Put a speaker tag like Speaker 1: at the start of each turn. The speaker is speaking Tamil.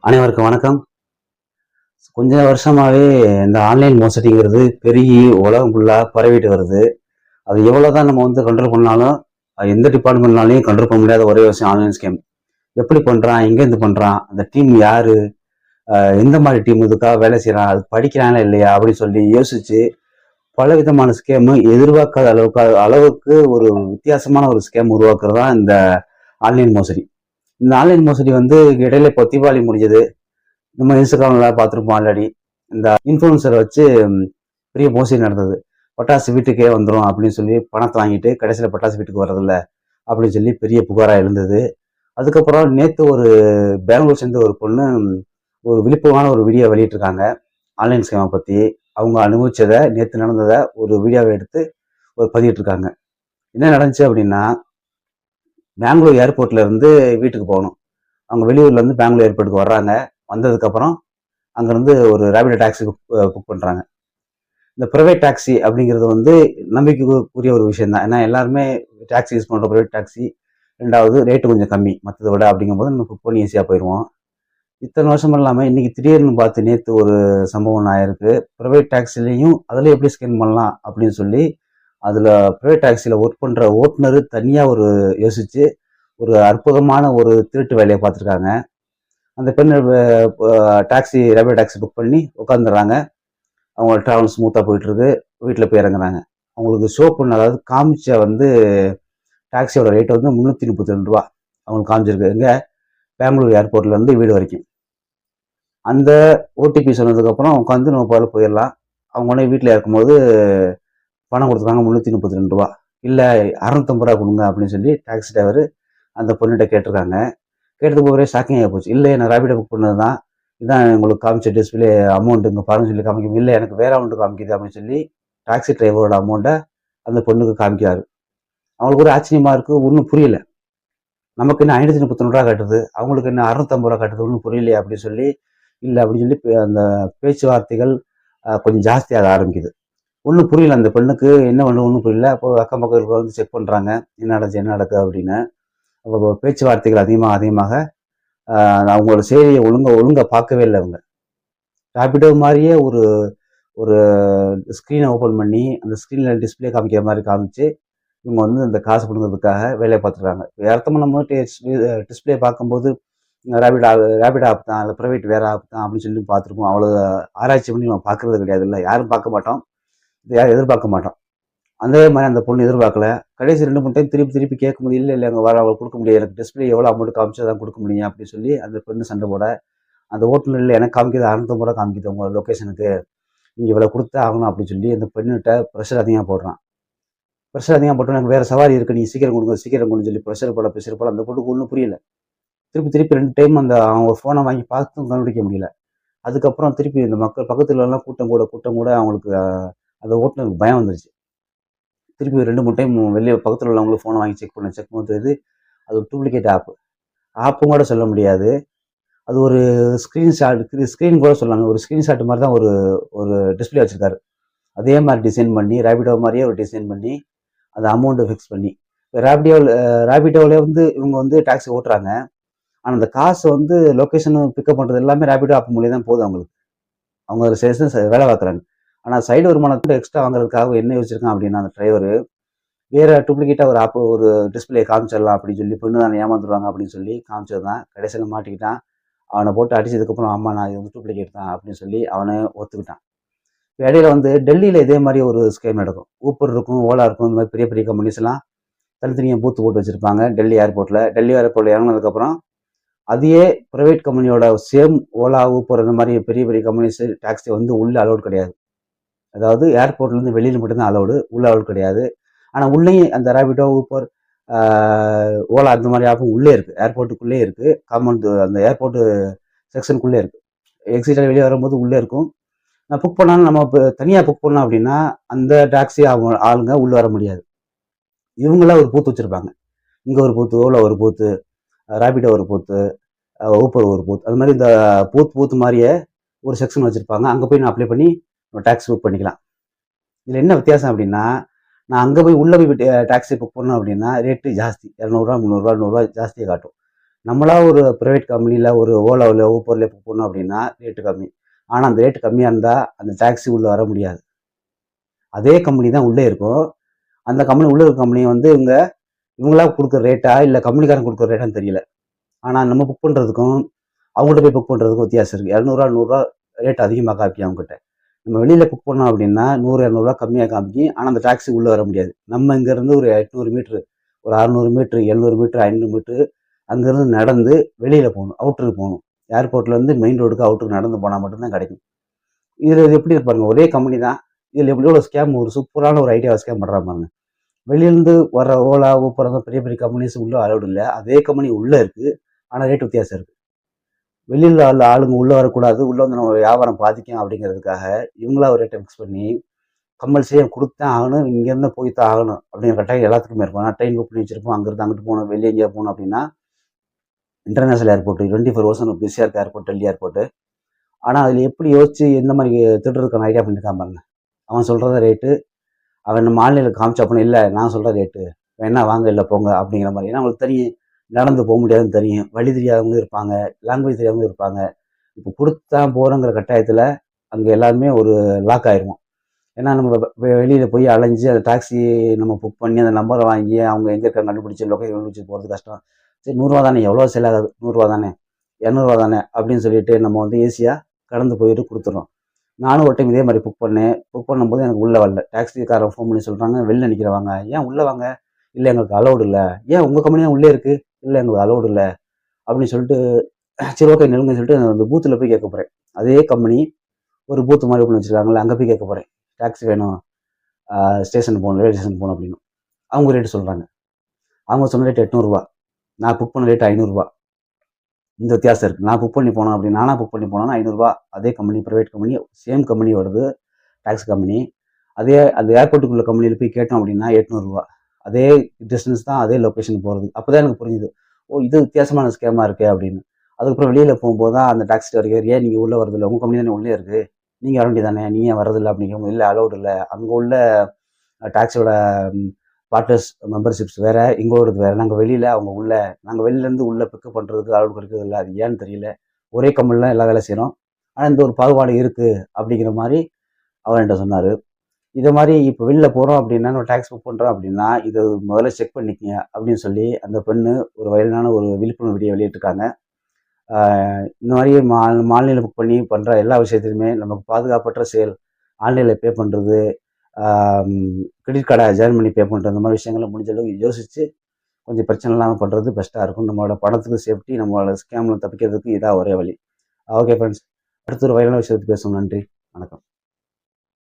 Speaker 1: அனைவருக்கும் வணக்கம். கொஞ்ச வருஷமாவே இந்த ஆன்லைன் மோசடிங்கிறது பெருகி உலகம் ஃபுல்லா பரவிட்டு வருது. அது எவ்வளவுதான் நம்ம கண்ட்ரோல் பண்ணாலும், எந்த டிபார்ட்மெண்ட்னாலையும் கண்ட்ரோல் பண்ண முடியாத ஒரே விஷயம் ஆன்லைன் ஸ்கேம். எப்படி பண்றான்? எங்கேருந்து பண்றான்? அந்த டீம் யாரு? எந்த மாதிரி டீம் இதுக்காக வேலை செய்யறான்? அது படிக்கிறானா இல்லையா? அப்படின்னு சொல்லி யோசிச்சு பல விதமான ஸ்கேமு எதிர்பார்க்காத அளவுக்கு ஒரு வித்தியாசமான ஒரு ஸ்கேம் உருவாக்குறது தான் இந்த ஆன்லைன் மோசடி. இந்த ஆன்லைன் மோசடி இடையில இப்போ தீபாவளி முடிஞ்சது. நம்ம இன்ஸ்டாகிராம்ல பார்த்துருப்போம் ஆல்ரெடி. இந்த இன்ஃப்ளூன்சரை வச்சு பெரிய மோசடி நடந்தது. பட்டாசு வீட்டுக்கே வந்துடும் அப்படின்னு சொல்லி பணத்தை வாங்கிட்டு கடைசியில் பட்டாசு வீட்டுக்கு வர்றதில்ல அப்படின்னு சொல்லி பெரிய புகாராக எழுந்தது. அதுக்கப்புறம் நேற்று ஒரு பெங்களூர் சேர்ந்த ஒரு பொண்ணு ஒரு விழிப்புணர்வான ஒரு வீடியோ வெளியிட்டிருக்காங்க ஆன்லைன் ஸ்கேமை பற்றி. அவங்க அனுபவிச்சதை, நேற்று நடந்ததை ஒரு வீடியோவை எடுத்து ஒரு பதிவிட்டிருக்காங்க. என்ன நடந்துச்சு அப்படின்னா, பெங்களூர் ஏர்போர்ட்ல இருந்து வீட்டுக்கு போகணும். அவங்க வெளியூர்ல இருந்து பெங்களூர் ஏர்போர்ட்டுக்கு வர்றாங்க. வந்ததுக்கப்புறம் அங்கேருந்து ஒரு ரேபிடோ டாக்ஸி புக் பண்ணுறாங்க. இந்த ப்ரைவேட் டாக்ஸி அப்படிங்கிறது நம்பிக்கைக்குரிய ஒரு விஷயம் தான். ஏன்னா எல்லாருமே டாக்ஸி யூஸ் பண்ணுற ப்ரைவேட் டாக்ஸி. ரெண்டாவது ரேட்டு கொஞ்சம் கம்மி மற்றதை விட. அப்படிங்கும்போது நம்ம புக் பண்ணி ஈஸியாக போயிடுவோம். இத்தனை வருஷம் இல்லாமல் இன்னைக்கு திடீர்னு பார்த்து நேற்று ஒரு சம்பவம் ஆயிருக்கு. ப்ரைவேட் டாக்ஸிலையும் அதில் எப்படி ஸ்கேன் பண்ணலாம் அப்படின்னு சொல்லி அதில் ப்ரைவேட் டாக்ஸியில் ஒர்க் பண்ணுற ஓட்டுநர் தனியாக ஒரு யோசித்து ஒரு அற்புதமான ஒரு திருட்டு வேலையை பார்த்துருக்காங்க. அந்த பெண் டாக்ஸி ரேபிடோ டாக்ஸி புக் பண்ணி உட்காந்துடுறாங்க. அவங்க ட்ராவல் ஸ்மூத்தாக போயிட்டுருக்கு. வீட்டில் போய் இறங்குறாங்க. அவங்களுக்கு ஷோ பண்ண, அதாவது காமிச்ச டாக்ஸியோட ரேட் 332 ரூபா அவங்களுக்கு காமிச்சிருக்கு. எங்கே? பெங்களூர் ஏர்போர்ட்லேருந்து வீடு வரைக்கும். அந்த ஓடிபி சொன்னதுக்கப்புறம் உட்காந்து நம்ம போல போயிடலாம். அவங்க உடனே வீட்டில் இருக்கும்போது பணம் கொடுத்துருக்காங்க 332 ரூபா. இல்லை 650 ரூபா கொடுங்க அப்படின்னு சொல்லி டாக்ஸி டிரைவர் அந்த பொண்ணுகிட்ட கேட்டிருக்காங்க. கேட்டதுக்கு ஒரே ஷாக்கிங் ஆகி போச்சு. இல்லை, நான் ரேபிடோ புக் பண்ணது தான், இதான் உங்களுக்கு காமிச்ச டிஸ்பிளே அமௌண்ட் இங்கே பாருன்னு சொல்லி காமிக்கும். இல்லை, எனக்கு வேற அமௌண்ட் காமிக்குது அப்படின்னு சொல்லி டாக்ஸி டிரைவரோட அமௌண்ட்டை அந்த பொண்ணுக்கு காமிக்காரு. அவங்களுக்கு ஒரு ஆச்சரியமா இருக்கு, ஒன்றும் புரியல. நமக்கு என்ன 532 ரூபா காட்டுது, அவங்களுக்கு என்ன 650 ரூபா காட்டுது, ஒன்றும் புரியலையே அப்படின்னு சொல்லி, இல்லை அப்படின்னு சொல்லி அந்த பேச்சுவார்த்தைகள் கொஞ்சம் ஜாஸ்தியாக ஆரம்பிக்குது. ஒன்றும் புரியல அந்த பெண்ணுக்கு, என்ன பண்ணு ஒன்றும் புரியல. அப்போ அக்கம் பக்கம் செக் பண்ணுறாங்க, என்ன நடந்துச்சு என்ன நடக்குது அப்படின்னு. பேச்சுவார்த்தைகள் அதிகமாக அவங்களோட செய்தியை ஒழுங்கா பார்க்கவே இல்லை. அவங்க ரேபிடோ மாதிரியே ஒரு ஒரு ஸ்க்ரீனை ஓப்பன் பண்ணி அந்த ஸ்க்ரீனில் டிஸ்பிளே காமிக்கிற மாதிரி காமிச்சு இவங்க அந்த காசு கொடுக்கறதுக்காக வேலையை பார்த்துருக்காங்க. அர்த்தமாக நம்ம டிஸ்பிளே பார்க்கும்போது ரேபிடோ ஆப் தான், இல்லை ப்ரைவேட் வேற ஆப் தான் அப்படின்னு சொல்லி பார்த்துருப்போம். அவ்வளோ ஆராய்ச்சி பண்ணி நம்ம பார்க்கறது கிடையாது. இல்லை, யாரும் பார்க்க மாட்டோம், இதை யாரும் எதிர்பார்க்க மாட்டோம். அதே மாதிரி அந்த பொண்ணு எதிர்பார்க்கல. கடைசி 2-3 டைம் திருப்பி கேட்க முடியல. இல்லை, அங்கே வர அவங்களுக்கு கொடுக்க முடியாது, எனக்கு டிஸ்பிளே எவ்வளோ அமௌண்ட் காமிச்சு தான் கொடுக்க முடியும் அப்படின்னு சொல்லி அந்த பெண்ணு சண்டை போட, அந்த ஓட்டுநர் இல்லை, எனக்கு காமிக்கிறது 650 ரூபா காமிக்குது உங்கள் லொக்கேஷனுக்கு, நீங்கள் இவ்வளோ கொடுத்தா ஆகணும் அப்படின்னு சொல்லி அந்த பெண்ணுகிட்ட ப்ரெஷர் அதிகமாக போடுறான். ப்ரெஷர் அதிகமாக போட்டோன்னா, எனக்கு வேறு சவாரி இருக்குது, நீங்கள் சீக்கிரம் கொடுங்க சொல்லி ப்ரெஷர் போட அந்த பொண்ணுக்கு ஒன்றும் புரியல. திருப்பி 2 டைம் அவங்க ஃபோனை வாங்கி பார்த்தும் கண்டுபிடிக்க முடியல. அதுக்கப்புறம் திருப்பி இந்த மக்கள் பக்கத்துல எல்லாம் கூட்டம் கூட அவங்களுக்கு அந்த ஓட்டுநருக்கு பயம் வந்துருச்சு. திருப்பி 2-3 டைம் வெளியே பக்கத்தில் உள்ளவங்களுக்கு ஃபோனை வாங்கி செக் பண்ணுறது அது ஒரு டூப்ளிகேட் ஆப்பும் கூட சொல்ல முடியாது. அது ஒரு ஸ்க்ரீன் கூட சொல்லலாங்க. ஒரு ஸ்க்ரீன்ஷாட் மாதிரி தான் ஒரு ஒரு டிஸ்பிளே வச்சுருக்காரு. அதே மாதிரி டிசைன் பண்ணி, ரேபிடோ மாதிரியே ஒரு டிசைன் பண்ணி அந்த அமௌண்ட்டை ஃபிக்ஸ் பண்ணி, இப்போ ரேபிடோவில் இவங்க டாக்ஸி ஓட்டுறாங்க. ஆனால் அந்த காசு லொக்கேஷன் பிக்கப் பண்ணுறது எல்லாமே ரேபிடோ ஆப் மூலியம் தான் போகுது அவங்களுக்கு. அவங்க அதில் சேர்த்து வேலை பார்க்குறாங்க. ஆனால் சைடு வருமானத்தை எக்ஸ்ட்ரா வாங்குறதுக்காக என்ன யோசிச்சிருக்கான் அப்படின்னா, அந்த டிரைவர் வேற டூப்ளிகேட்டாக ஒரு ஆப் ஒரு டிஸ்பிளே காமிச்சிடலாம் அப்படின்னு சொல்லி, பொண்ணு தானே ஏமாந்துருவாங்க அப்படின்னு சொல்லி காமிச்சது தான். கடைசியில் மாட்டிக்கிட்டான். அவனை போட்டு அடிச்சதுக்கப்புறம், ஆமா நான் இது டூப்ளிகேட் தான் அப்படின்னு சொல்லி அவனை ஒத்துக்கிட்டான். இடையில டெல்லியில் இதே மாதிரி ஒரு ஸ்கேம் நடக்கும். ஊப்பர் இருக்கும், ஓலா இருக்கும், இந்த மாதிரி பெரிய பெரிய கம்பெனிஸ்லாம் தனித்தனியாக பூத்து போட்டு வச்சிருப்பாங்க டெல்லி ஏர்போர்ட்டில் இறங்கினதுக்கப்புறம் அதையே ப்ரைவேட் கம்பெனியோட சேம் ஓலா, ஊப்பர் இந்த மாதிரி பெரிய பெரிய கம்பெனிஸ் டாக்ஸி உள்ள அலோடு கிடையாது. அதாவது ஏர்போர்ட்லேருந்து வெளியில் மட்டும்தான் அலோடு, உள்ள அலோடு கிடையாது. ஆனால் உள்ளேயும் அந்த ரேபிடோ, ஊப்பர், ஓலா அந்த மாதிரி ஆப்பும் உள்ளே இருக்குது, ஏர்போர்ட்டுக்குள்ளே இருக்குது. காம்பவுண்ட் அந்த ஏர்போர்ட்டு செக்ஷனுக்குள்ளே இருக்குது. எக்ஸிட்டாக வெளியே வரும்போது உள்ளே இருக்கும். நான் புக் பண்ணாலும், நம்ம இப்போ தனியாக புக் பண்ணோம் அப்படின்னா அந்த டாக்ஸி ஆளுங்க உள்ளே வர முடியாது. இவங்களாம் ஒரு பூத்து வச்சுருப்பாங்க. இங்கே ஒரு பூத்து, ஓலா ஒரு பூத்து, ரேபிடோ ஒரு பூத்து, ஊப்பர் ஒரு பூத், அது மாதிரி இந்த பூத்து மாதிரியே ஒரு செக்ஷன் வச்சுருப்பாங்க. அங்கே போய் நான் அப்ளை பண்ணி டாக்ஸி புக் பண்ணிக்கலாம். இதில் என்ன வித்தியாசம் அப்படின்னா, நான் அங்கே போய் உள்ளே போய் டாக்ஸி புக் பண்ணோம் அப்படின்னா ரேட்டு ஜாஸ்தி, 200 ரூபா, 300 ரூபா, 100 ரூபா ஜாஸ்தியாக காட்டும். நம்மளா ஒரு ப்ரைவேட் கம்பெனியில் ஒரு ஓலாவில் ஊப்பரில் புக் பண்ணோம் அப்படின்னா ரேட்டு கம்மி. ஆனால் அந்த ரேட்டு கம்மியாக இருந்தால் அந்த டாக்ஸி உள்ளே வர முடியாது. அதே கம்பெனி தான் உள்ளே இருக்கும். அந்த கம்பெனி உள்ள இருக்க கம்பெனி வந்து இவங்களா கொடுக்குற ரேட்டா இல்லை கம்பெனிக்காரன் கொடுக்குற ரேட்டான்னு தெரியல. ஆனால் நம்ம புக் பண்ணுறதுக்கும் அவங்ககிட்ட போய் புக் பண்ணுறதுக்கும் வித்தியாசம் இருக்குது. 200 100 ரேட் அதிகமாக காமிக்கும் அவங்ககிட்ட. நம்ம வெளியில் புக் பண்ணோம் அப்படின்னா 100 200 கம்மியாக காமிக்கும். ஆனால் அந்த டாக்ஸி உள்ளே வர முடியாது. நம்ம இங்கேருந்து ஒரு 800 மீட்ரு, ஒரு 600 மீட்ரு, 700 மீட்ரு, 500 மீட்ரு அங்கேருந்து நடந்து வெளியில் போகணும், அவுட்டருக்கு போகணும். ஏர்போர்ட்லேருந்து மெயின் ரோடுக்கு அவுட்டருக்கு நடந்து போனால் மட்டும்தான் கிடைக்கும். இதில் எப்படி இருப்பாருங்க, ஒரே கம்பெனி தான். இதில் எவ்வளோ ஸ்கேம், ஒரு சூப்பரான ஒரு ஐடியாவை ஸ்கேம் பண்ணுறாங்க. வெளியிலேருந்து வர ஓலா ஊப்பர் பெரிய பெரிய கம்பெனிஸ் உள்ளே அலௌடு இல்லை. அதே கம்பெனி உள்ளே இருக்குது. ஆனால் ரேட் வித்தியாசம் இருக்குது. வெளியில் உள்ள ஆளுங்க உள்ளே வரக்கூடாது, உள்ளே வந்து நம்ம வியாபாரம் பாதிக்கும் அப்படிங்கிறதுக்காக இவங்களா ஒரு ரேட்டை ஃபிக்ஸ் பண்ணி கம்பல்சரியாக கொடுத்தான் ஆகணும், இங்கேருந்து போய் தான் ஆகணும் அப்படிங்கிற கட்டாயம் எல்லாத்துக்குமே இருக்கும். நான் ட்ரெயின் புக் பண்ணி வச்சிருப்போம், அங்கேருந்து அங்கிட்டு போகணும், வெளியே எங்கேயா போகணும் அப்படின்னா இன்டர்நேஷனல் ஏர்போர்ட் 24 பிஸியாக இருக்க ஏர்போர்ட், டெல்லி ஏர்போர்ட்டு. ஆனால் அதில் எப்படி யோசிச்சு எந்த மாதிரி திருடுறதுக்கான ஐடியா பண்ணியிருக்கான் பாருங்க. அவன் சொல்கிறத ரேட்டு அவன் நம்ம ஆன்லைனில் காமிச்சா பண்ண, இல்லை நான் சொல்கிற ரேட்டு வேணா வாங்க, இல்லை போங்க அப்படிங்கிற மாதிரி. ஏன்னா அவங்களுக்கு தெரியும் நடந்து போக முடியாதுன்னு தெரியும், வழி தெரியாதவங்களும் இருப்பாங்க, லாங்குவேஜ் தெரியாதவங்களும் இருப்பாங்க. இப்போ கொடுத்தா போகிறோங்கிற கட்டாயத்தில் அங்கே எல்லாருமே ஒரு லாக் ஆயிடுவோம். ஏன்னா நம்ம வெளியில் போய் அலைஞ்சு அந்த டாக்ஸி நம்ம புக் பண்ணி அந்த நம்பரை வாங்கி அவங்க எங்கே இருக்காங்க கண்டுபிடிச்சி லொக்கேஷன் கண்டுபிடிச்சி போகிறது கஷ்டம். சரி 100 தானே, எவ்வளோ செல் ஆகாது, 100 தானே, 200 தானே அப்படின்னு சொல்லிட்டு நம்ம வந்து ஈஸியாக கடந்து போயிட்டு கொடுத்துறோம். நானும் ஒரு டைம் இதே மாதிரி புக் பண்ணேன். புக் பண்ணும்போது எனக்கு உள்ளே வரல. டாக்ஸிக்காரன் ஃபோன் பண்ணி சொல்கிறாங்க, வெளில நிற்கிறவாங்க, ஏன் உள்ளே வாங்க, இல்லை எங்களுக்கு அலௌடு இல்லை. ஏன் உங்கள் கம்பெனி தான் உள்ளே இருக்குது, இல்லை எங்களுக்கு அலௌடு இல்லை அப்படின்னு சொல்லிட்டு, சரி ஓகே நிலுங்கன்னு சொல்லிட்டு அந்த பூத்தில் போய் கேட்க போகிறேன். அதே கம்பெனி ஒரு பூத்து மாதிரி பண்ணி வச்சுருக்காங்களே, அங்கே போய் கேட்க போகிறேன், டாக்ஸி வேணும், ஸ்டேஷன் போகணும், ரயில்வே ஸ்டேஷன் போகணும் அப்படின்னு. அவங்க ரேட்டு சொல்கிறாங்க. அவங்க சொன்ன ரேட் 800 நான் புக் பண்ண ரேட் 500. இந்த வித்தியாசம் இருக்குது. நான் புக் பண்ணி போனேன் அப்படின்னு, நானாக புக் பண்ணி போனோன்னா 500. அதே company private company, same company வருது, டாக்ஸி கம்பெனி. அதே அந்த ஏர்போர்ட்டுக்குள்ள கம்பெனியில் போய் கேட்டோம் அப்படின்னா 800. அதே டிஸ்டன்ஸ் தான், அதே லொக்கேஷன் போகிறது. அப்போ தான் எனக்கு புரிஞ்சுது, ஓ இது வித்தியாசமான ஸ்கேமாக இருக்கே அப்படின்னு. அதுக்கப்புறம் வெளியில் போகும்போது தான் அந்த டாக்ஸி வரைக்கும், ஏன் நீங்கள் உள்ளே வரதில்லை, உங்கள் கம்பெனி தானே உள்ளே இருக்குது, நீங்கள் வர வேண்டியதானே, நீங்கள் ஏன் வரதில்லை அப்படிங்கும்போது, இல்லை அலௌடு இல்லை, அங்கே உள்ள டாக்ஸியோட பார்ட்னர்ஸ் மெம்பர்ஷிப்ஸ் வேறு, எங்களோடது வேறு, நாங்கள் வெளியில் அவங்க உள்ள, நாங்கள் வெளியிலேருந்து உள்ளே பிக்கப் பண்ணுறதுக்கு அலௌடு கிடைக்கிறது இல்லை. அது ஏன்னு தெரியல, ஒரே கம்பெனியில் தான் எல்லா வேலை செய்கிறோம், ஆனால் இந்த ஒரு பாகுபாடு இருக்குது அப்படிங்கிற மாதிரி அவர் என்கிட்ட சொன்னார். இதை மாதிரி இப்போ வெளில போகிறோம் அப்படின்னா, நம்ம டாக்ஸி புக் பண்ணுறோம் அப்படின்னா இதை முதல்ல செக் பண்ணிக்கங்க அப்படின்னு சொல்லி அந்த பெண்ணு ஒரு வயலான ஒரு விழிப்புணர்வு வீடியோ வெளியிட்டிருக்காங்க. இந்த மாதிரி ஆன்லைனில் புக் பண்ணி பண்ணுற எல்லா விஷயத்துலையுமே நமக்கு பாதுகாப்பற்ற செயல். ஆன்லைனில் பே பண்ணுறது, கிரெடிட் கார்டை ஜாயின் பண்ணி பே பண்ணுறது, இந்த மாதிரி விஷயங்களை முடிஞ்ச அளவுக்கு யோசித்து கொஞ்சம் பிரச்சனை இல்லாமல் பண்ணுறது பெஸ்ட்டாக இருக்கும். நம்மளோட பணத்துக்கு சேஃப்டி, நம்மளோட ஸ்கேமில் தப்பிக்கிறதுக்கு இதாக ஒரே வழி. ஓகே ஃப்ரெண்ட்ஸ், அடுத்த ஒரு வயலான விஷயத்துக்கு பேசுவோம். நன்றி, வணக்கம்.